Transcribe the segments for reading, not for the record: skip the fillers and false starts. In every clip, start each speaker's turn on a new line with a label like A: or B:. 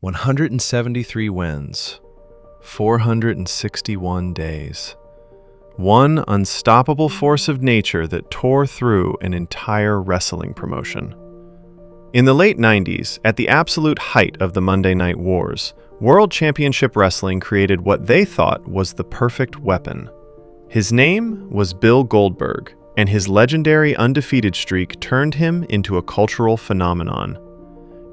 A: 173 wins, 461 days. One unstoppable force of nature that tore through an entire wrestling promotion. In the late 90s, at the absolute height of the Monday Night Wars, World Championship Wrestling created what they thought was the perfect weapon. His name was Bill Goldberg, and his legendary undefeated streak turned him into a cultural phenomenon.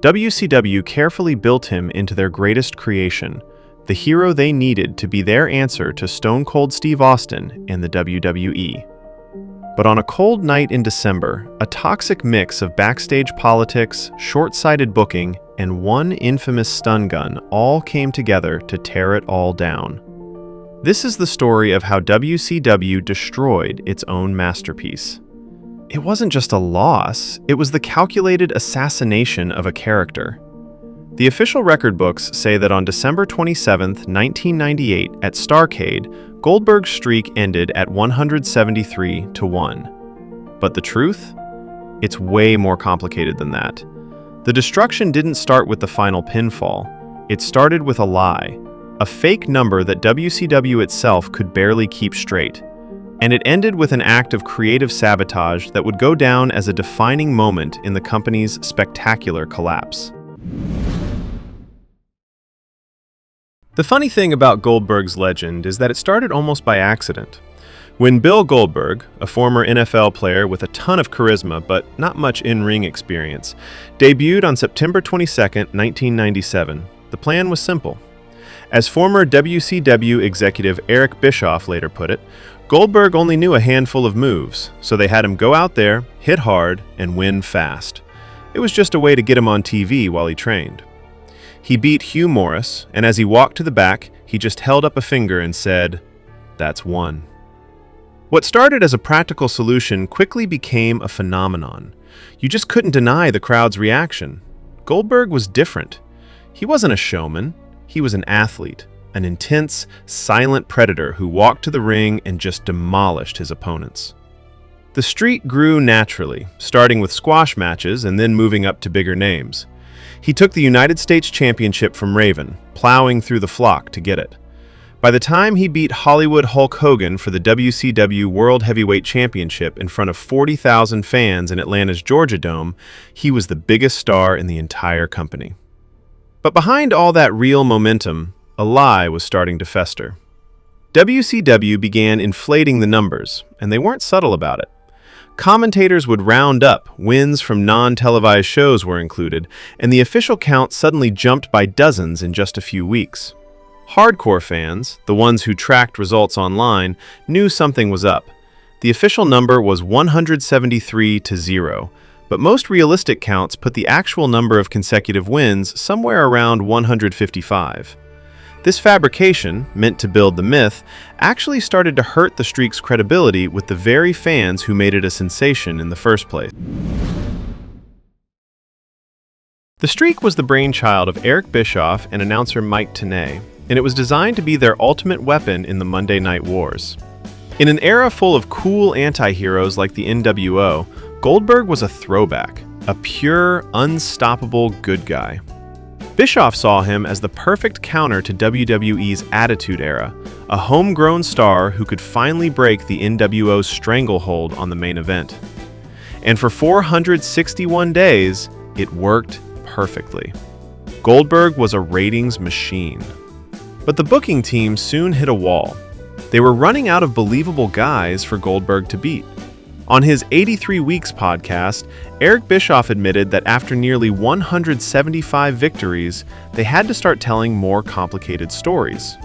A: WCW carefully built him into their greatest creation, the hero they needed to be their answer to Stone Cold Steve Austin and the WWE. But on a cold night in December, a toxic mix of backstage politics, short-sighted booking, and one infamous stun gun all came together to tear it all down. This is the story of how WCW destroyed its own masterpiece. It wasn't just a loss, it was the calculated assassination of a character. The official record books say that on December 27, 1998, at Starrcade, Goldberg's streak ended at 173-1. But the truth? It's way more complicated than that. The destruction didn't start with the final pinfall. It started with a lie, a fake number that WCW itself could barely keep straight. And it ended with an act of creative sabotage that would go down as a defining moment in the company's spectacular collapse. The funny thing about Goldberg's legend is that it started almost by accident. When Bill Goldberg, a former NFL player with a ton of charisma but not much in-ring experience, debuted on September 22, 1997, the plan was simple. As former WCW executive Eric Bischoff later put it, Goldberg only knew a handful of moves, so they had him go out there, hit hard, and win fast. It was just a way to get him on TV while he trained. He beat Hugh Morris, and as he walked to the back, he just held up a finger and said, "That's one." What started as a practical solution quickly became a phenomenon. You just couldn't deny the crowd's reaction. Goldberg was different. He wasn't a showman, he was an athlete. An intense, silent predator who walked to the ring and just demolished his opponents. The streak grew naturally, starting with squash matches and then moving up to bigger names. He took the United States Championship from Raven, plowing through the flock to get it. By the time he beat Hollywood Hulk Hogan for the WCW World Heavyweight Championship in front of 40,000 fans in Atlanta's Georgia Dome, he was the biggest star in the entire company. But behind all that real momentum, a lie was starting to fester. WCW began inflating the numbers, and they weren't subtle about it. Commentators would round up, wins from non-televised shows were included, and the official count suddenly jumped by dozens in just a few weeks. Hardcore fans, the ones who tracked results online, knew something was up. The official number was 173-0, but most realistic counts put the actual number of consecutive wins somewhere around 155. This fabrication, meant to build the myth, actually started to hurt the streak's credibility with the very fans who made it a sensation in the first place. The streak was the brainchild of Eric Bischoff and announcer Mike Tenay, and it was designed to be their ultimate weapon in the Monday Night Wars. In an era full of cool anti-heroes like the NWO, Goldberg was a throwback, a pure, unstoppable good guy. Bischoff saw him as the perfect counter to WWE's Attitude Era, a homegrown star who could finally break the NWO's stranglehold on the main event. And for 461 days, it worked perfectly. Goldberg was a ratings machine. But the booking team soon hit a wall. They were running out of believable guys for Goldberg to beat. On his 83 Weeks podcast, Eric Bischoff admitted that after nearly 175 victories, they had to start telling more complicated stories.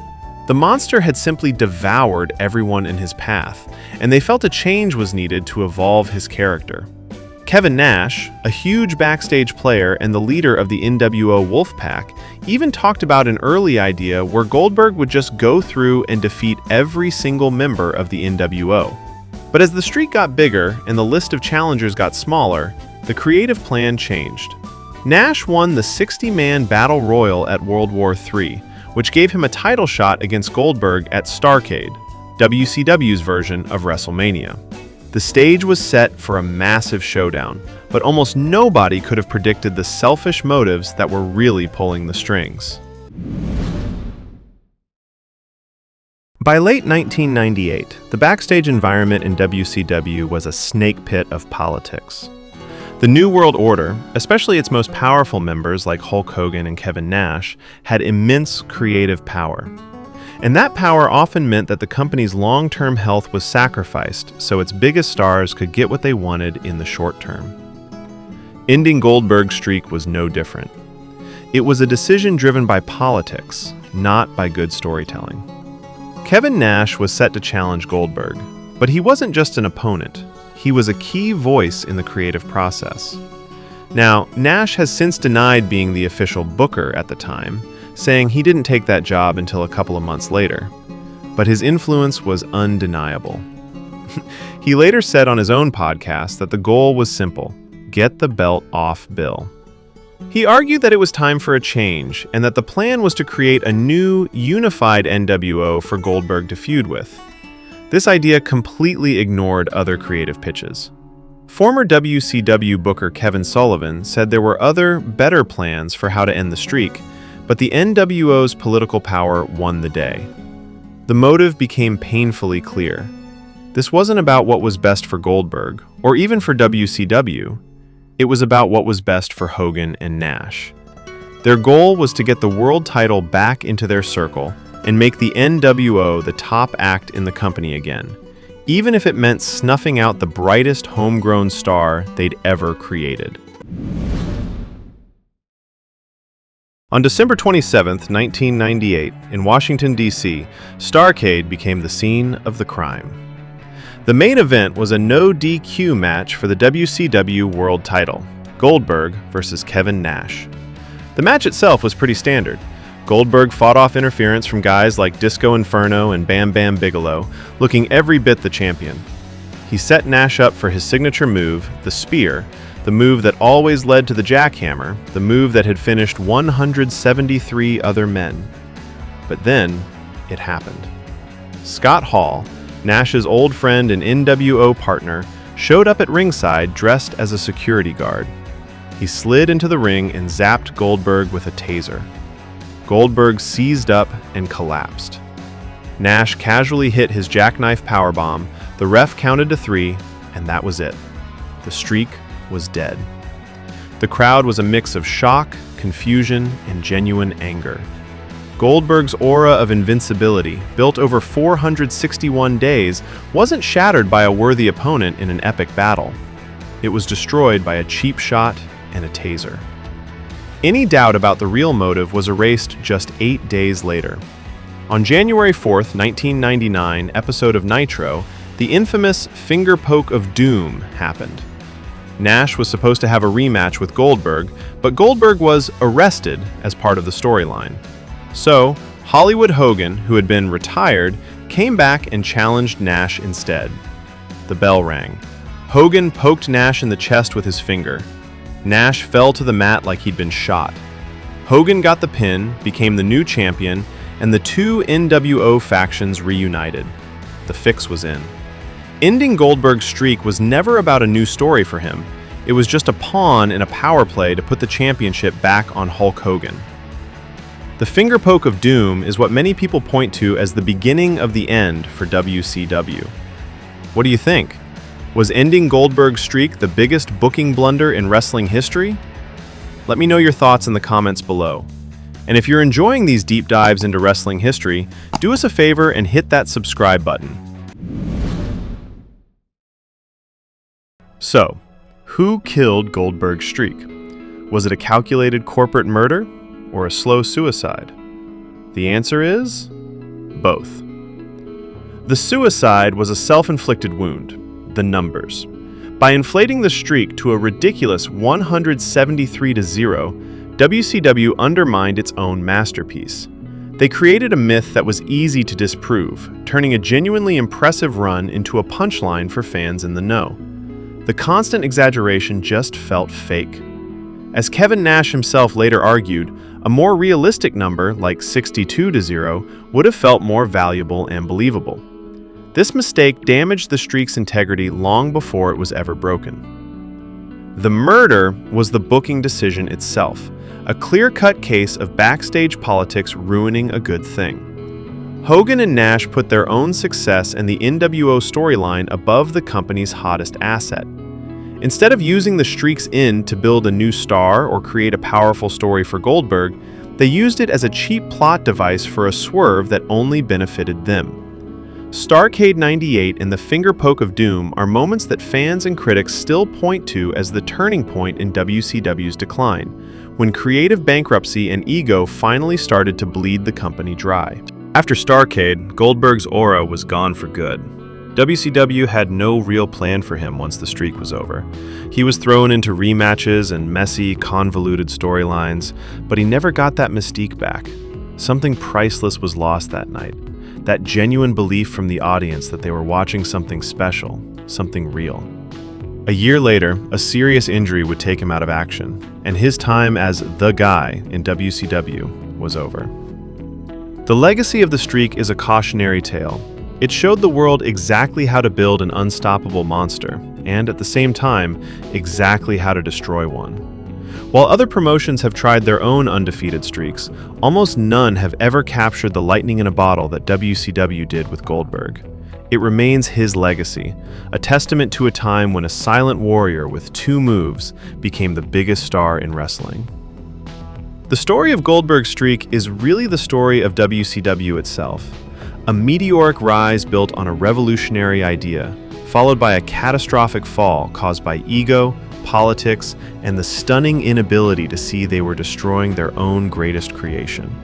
A: The monster had simply devoured everyone in his path, and they felt a change was needed to evolve his character. Kevin Nash, a huge backstage player and the leader of the NWO Wolfpack, even talked about an early idea where Goldberg would just go through and defeat every single member of the NWO. But as the streak got bigger and the list of challengers got smaller, the creative plan changed. Nash won the 60-man Battle Royal at World War III, which gave him a title shot against Goldberg at Starrcade, WCW's version of WrestleMania. The stage was set for a massive showdown, but almost nobody could have predicted the selfish motives that were really pulling the strings. By late 1998, the backstage environment in WCW was a snake pit of politics. The New World Order, especially its most powerful members like Hulk Hogan and Kevin Nash, had immense creative power. And that power often meant that the company's long-term health was sacrificed so its biggest stars could get what they wanted in the short term. Ending Goldberg's streak was no different. It was a decision driven by politics, not by good storytelling. Kevin Nash was set to challenge Goldberg, but he wasn't just an opponent. He was a key voice in the creative process. Now, Nash has since denied being the official booker at the time, saying he didn't take that job until a couple of months later. But his influence was undeniable. He later said on his own podcast that the goal was simple: get the belt off Bill. He argued that it was time for a change, and that the plan was to create a new, unified NWO for Goldberg to feud with. This idea completely ignored other creative pitches. Former WCW booker Kevin Sullivan said there were other, better plans for how to end the streak, but the NWO's political power won the day. The motive became painfully clear. This wasn't about what was best for Goldberg, or even for WCW. It was about what was best for Hogan and Nash. Their goal was to get the world title back into their circle and make the NWO the top act in the company again, even if it meant snuffing out the brightest homegrown star they'd ever created. On December 27, 1998, in Washington, D.C., Starrcade became the scene of the crime. The main event was a no-DQ match for the WCW World Title, Goldberg versus Kevin Nash. The match itself was pretty standard. Goldberg fought off interference from guys like Disco Inferno and Bam Bam Bigelow, looking every bit the champion. He set Nash up for his signature move, the Spear, the move that always led to the Jackhammer, the move that had finished 173 other men. But then, it happened. Scott Hall, Nash's old friend and NWO partner, showed up at ringside dressed as a security guard. He slid into the ring and zapped Goldberg with a taser. Goldberg seized up and collapsed. Nash casually hit his jackknife powerbomb, the ref counted to 3, and that was it. The streak was dead. The crowd was a mix of shock, confusion, and genuine anger. Goldberg's aura of invincibility, built over 461 days, wasn't shattered by a worthy opponent in an epic battle. It was destroyed by a cheap shot and a taser. Any doubt about the real motive was erased just 8 days later. On January 4th, 1999 episode of Nitro, the infamous Finger Poke of Doom happened. Nash was supposed to have a rematch with Goldberg, but Goldberg was arrested as part of the storyline. So, Hollywood Hogan, who had been retired, came back and challenged Nash instead. The bell rang. Hogan poked Nash in the chest with his finger. Nash fell to the mat like he'd been shot. Hogan got the pin, became the new champion, and the two NWO factions reunited. The fix was in. Ending Goldberg's streak was never about a new story for him. It was just a pawn in a power play to put the championship back on Hulk Hogan. The Finger Poke of Doom is what many people point to as the beginning of the end for WCW. What do you think? Was ending Goldberg's streak the biggest booking blunder in wrestling history? Let me know your thoughts in the comments below. And if you're enjoying these deep dives into wrestling history, do us a favor and hit that subscribe button. So, who killed Goldberg's streak? Was it a calculated corporate murder or a slow suicide? The answer is both. The suicide was a self-inflicted wound, the numbers. By inflating the streak to a ridiculous 173-0, WCW undermined its own masterpiece. They created a myth that was easy to disprove, turning a genuinely impressive run into a punchline for fans in the know. The constant exaggeration just felt fake. As Kevin Nash himself later argued, a more realistic number, like 62-0, would have felt more valuable and believable. This mistake damaged the streak's integrity long before it was ever broken. The murder was the booking decision itself, a clear-cut case of backstage politics ruining a good thing. Hogan and Nash put their own success and the NWO storyline above the company's hottest asset. Instead of using the streak's end to build a new star or create a powerful story for Goldberg, they used it as a cheap plot device for a swerve that only benefited them. Starrcade 98 and the Finger Poke of Doom are moments that fans and critics still point to as the turning point in WCW's decline, when creative bankruptcy and ego finally started to bleed the company dry. After Starrcade, Goldberg's aura was gone for good. WCW had no real plan for him once the streak was over. He was thrown into rematches and messy, convoluted storylines, but he never got that mystique back. Something priceless was lost that night. That genuine belief from the audience that they were watching something special, something real. A year later, a serious injury would take him out of action, and his time as the guy in WCW was over. The legacy of the streak is a cautionary tale. It showed the world exactly how to build an unstoppable monster, and at the same time, exactly how to destroy one. While other promotions have tried their own undefeated streaks, almost none have ever captured the lightning in a bottle that WCW did with Goldberg. It remains his legacy, a testament to a time when a silent warrior with 2 moves became the biggest star in wrestling. The story of Goldberg's streak is really the story of WCW itself. A meteoric rise built on a revolutionary idea, followed by a catastrophic fall caused by ego, politics, and the stunning inability to see they were destroying their own greatest creation.